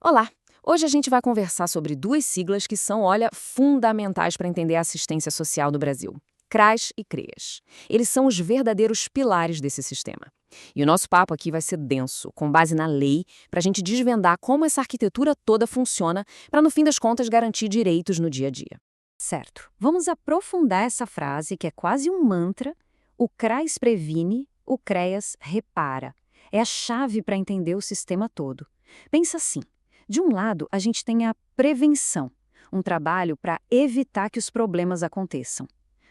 Olá! Hoje a gente vai conversar sobre duas siglas que são, olha, fundamentais para entender a assistência social no Brasil: CRAS e CREAS. Eles são os verdadeiros pilares desse sistema. E o nosso papo aqui vai ser denso, com base na lei, para a gente desvendar como essa arquitetura toda funciona, para no fim das contas garantir direitos no dia a dia. Certo. Vamos aprofundar essa frase, que é quase um mantra. O CRAS previne, o CREAS repara. É a chave para entender o sistema todo. Pensa assim: de um lado, a gente tem a prevenção, um trabalho para evitar que os problemas aconteçam.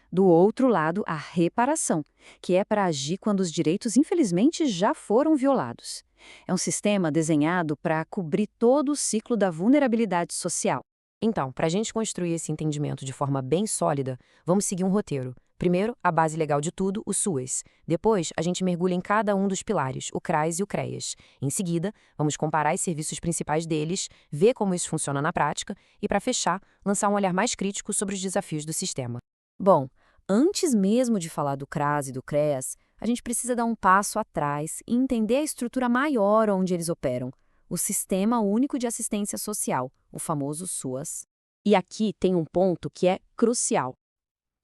Do outro lado, a reparação, que é para agir quando os direitos, infelizmente, já foram violados. É um sistema desenhado para cobrir todo o ciclo da vulnerabilidade social. Então, para a gente construir esse entendimento de forma bem sólida, vamos seguir um roteiro. Primeiro, a base legal de tudo, o SUAS. Depois, a gente mergulha em cada um dos pilares, o CRAS e o CREAS. Em seguida, vamos comparar os serviços principais deles, ver como isso funciona na prática e, para fechar, lançar um olhar mais crítico sobre os desafios do sistema. Bom, antes mesmo de falar do CRAS e do CREAS, a gente precisa dar um passo atrás e entender a estrutura maior onde eles operam, o Sistema Único de Assistência Social, o famoso SUAS. E aqui tem um ponto que é crucial.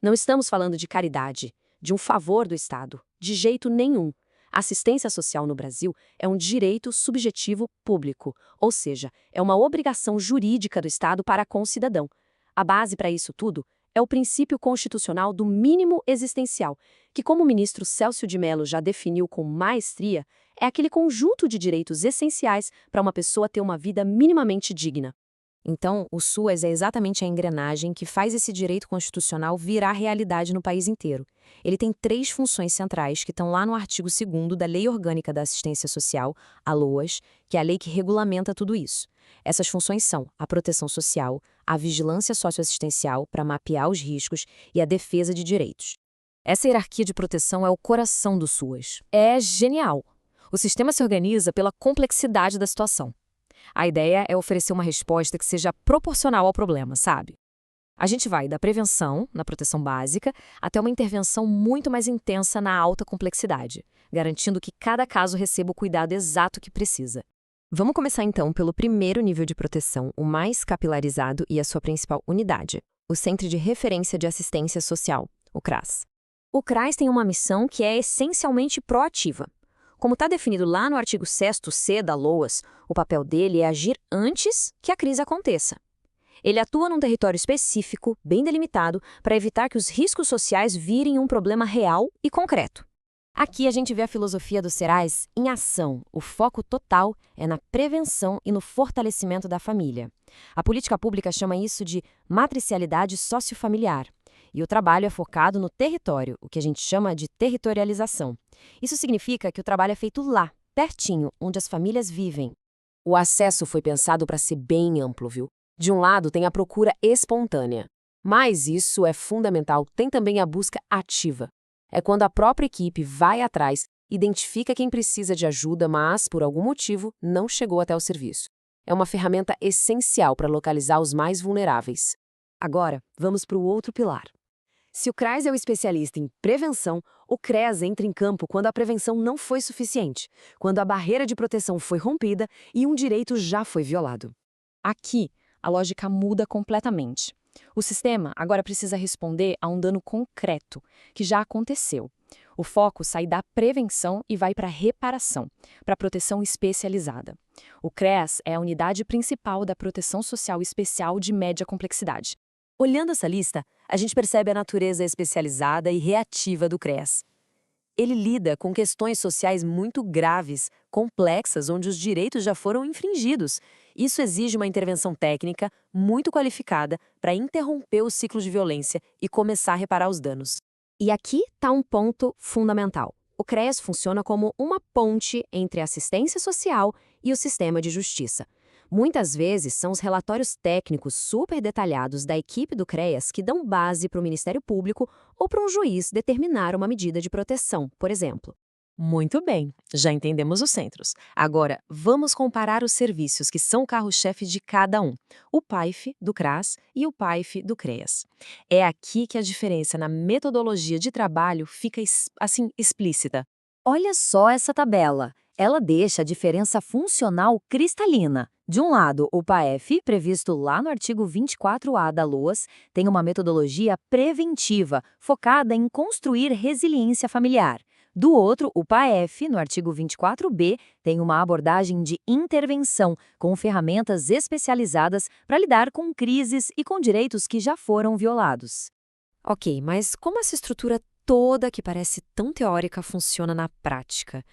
Não estamos falando de caridade, de um favor do Estado, de jeito nenhum. A assistência social no Brasil é um direito subjetivo público, ou seja, é uma obrigação jurídica do Estado para com o cidadão. A base para isso tudo é o princípio constitucional do mínimo existencial, que, como o ministro Célcio de Mello já definiu com maestria, é aquele conjunto de direitos essenciais para uma pessoa ter uma vida minimamente digna. Então, o SUAS é exatamente a engrenagem que faz esse direito constitucional virar realidade no país inteiro. Ele tem três funções centrais que estão lá no artigo 2º da Lei Orgânica da Assistência Social, a LOAS, que é a lei que regulamenta tudo isso. Essas funções são a proteção social, a vigilância socioassistencial para mapear os riscos e a defesa de direitos. Essa hierarquia de proteção é o coração do SUAS. É genial! O sistema se organiza pela complexidade da situação. A ideia é oferecer uma resposta que seja proporcional ao problema, sabe? A gente vai da prevenção, na proteção básica, até uma intervenção muito mais intensa na alta complexidade, garantindo que cada caso receba o cuidado exato que precisa. Vamos começar então pelo primeiro nível de proteção, o mais capilarizado e a sua principal unidade, o Centro de Referência de Assistência Social, o CRAS. O CRAS tem uma missão que é essencialmente proativa. Como está definido lá no artigo 6º-C da LOAS, o papel dele é agir antes que a crise aconteça. Ele atua num território específico, bem delimitado, para evitar que os riscos sociais virem um problema real e concreto. Aqui a gente vê a filosofia do Serás em ação. O foco total é na prevenção e no fortalecimento da família. A política pública chama isso de matricialidade sociofamiliar. E o trabalho é focado no território, o que a gente chama de territorialização. Isso significa que o trabalho é feito lá, pertinho, onde as famílias vivem. O acesso foi pensado para ser bem amplo, viu? De um lado tem a procura espontânea. Mas isso é fundamental, tem também a busca ativa. É quando a própria equipe vai atrás, identifica quem precisa de ajuda, mas, por algum motivo, não chegou até o serviço. É uma ferramenta essencial para localizar os mais vulneráveis. Agora, vamos para o outro pilar. Se o CRAS é o especialista em prevenção, o CREAS entra em campo quando a prevenção não foi suficiente, quando a barreira de proteção foi rompida e um direito já foi violado. Aqui, a lógica muda completamente. O sistema agora precisa responder a um dano concreto, que já aconteceu. O foco sai da prevenção e vai para a reparação, para a proteção especializada. O CREAS é a unidade principal da proteção social especial de média complexidade. Olhando essa lista, a gente percebe a natureza especializada e reativa do CREAS. Ele lida com questões sociais muito graves, complexas, onde os direitos já foram infringidos. Isso exige uma intervenção técnica muito qualificada para interromper o ciclo de violência e começar a reparar os danos. E aqui está um ponto fundamental. O CREAS funciona como uma ponte entre a assistência social e o sistema de justiça. Muitas vezes são os relatórios técnicos super detalhados da equipe do CREAS que dão base para o Ministério Público ou para um juiz determinar uma medida de proteção, por exemplo. Muito bem, já entendemos os centros. Agora, vamos comparar os serviços que são o carro-chefe de cada um, o PAIF do CRAS e o PAIF do CREAS. É aqui que a diferença na metodologia de trabalho fica, assim, explícita. Olha só essa tabela. Ela deixa a diferença funcional cristalina. De um lado, o PAEF, previsto lá no artigo 24A da LOAS, tem uma metodologia preventiva, focada em construir resiliência familiar. Do outro, o PAEF, no artigo 24B, tem uma abordagem de intervenção, com ferramentas especializadas para lidar com crises e com direitos que já foram violados. Ok, mas como essa estrutura toda, que parece tão teórica, funciona na prática?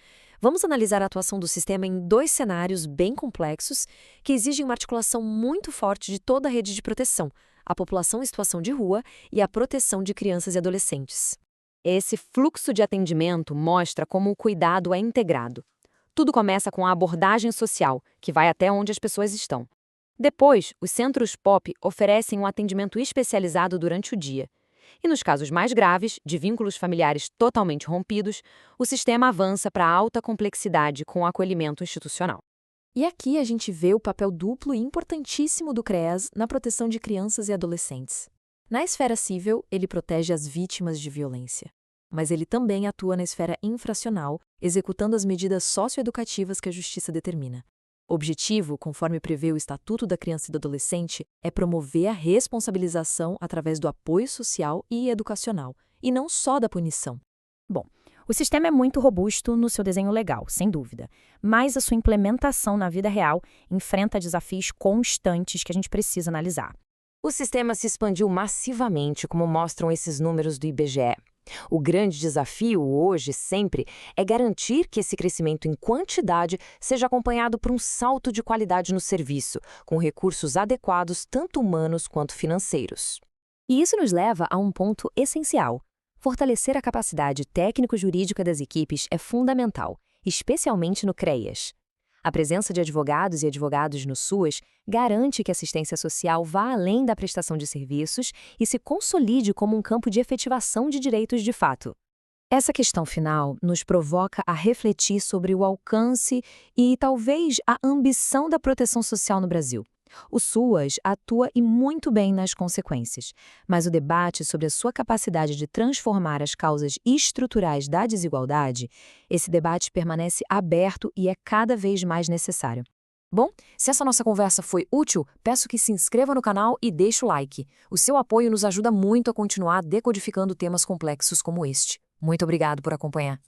Vamos analisar a atuação do sistema em dois cenários bem complexos que exigem uma articulação muito forte de toda a rede de proteção, a população em situação de rua e a proteção de crianças e adolescentes. Esse fluxo de atendimento mostra como o cuidado é integrado. Tudo começa com a abordagem social, que vai até onde as pessoas estão. Depois, os centros POP oferecem um atendimento especializado durante o dia. E nos casos mais graves, de vínculos familiares totalmente rompidos, o sistema avança para alta complexidade com o acolhimento institucional. E aqui a gente vê o papel duplo e importantíssimo do CREAS na proteção de crianças e adolescentes. Na esfera civil, ele protege as vítimas de violência. Mas ele também atua na esfera infracional, executando as medidas socioeducativas que a justiça determina. O objetivo, conforme prevê o Estatuto da Criança e do Adolescente, é promover a responsabilização através do apoio social e educacional, e não só da punição. Bom, o sistema é muito robusto no seu desenho legal, sem dúvida, mas a sua implementação na vida real enfrenta desafios constantes que a gente precisa analisar. O sistema se expandiu massivamente, como mostram esses números do IBGE. O grande desafio hoje, sempre, é garantir que esse crescimento em quantidade seja acompanhado por um salto de qualidade no serviço, com recursos adequados tanto humanos quanto financeiros. E isso nos leva a um ponto essencial. Fortalecer a capacidade técnico-jurídica das equipes é fundamental, especialmente no CREAS. A presença de advogados e advogados no SUAS garante que a assistência social vá além da prestação de serviços e se consolide como um campo de efetivação de direitos de fato. Essa questão final nos provoca a refletir sobre o alcance e, talvez, a ambição da proteção social no Brasil. O SUAS atua e muito bem nas consequências, mas o debate sobre a sua capacidade de transformar as causas estruturais da desigualdade, esse debate permanece aberto e é cada vez mais necessário. Bom, se essa nossa conversa foi útil, peço que se inscreva no canal e deixe o like. O seu apoio nos ajuda muito a continuar decodificando temas complexos como este. Muito obrigado por acompanhar.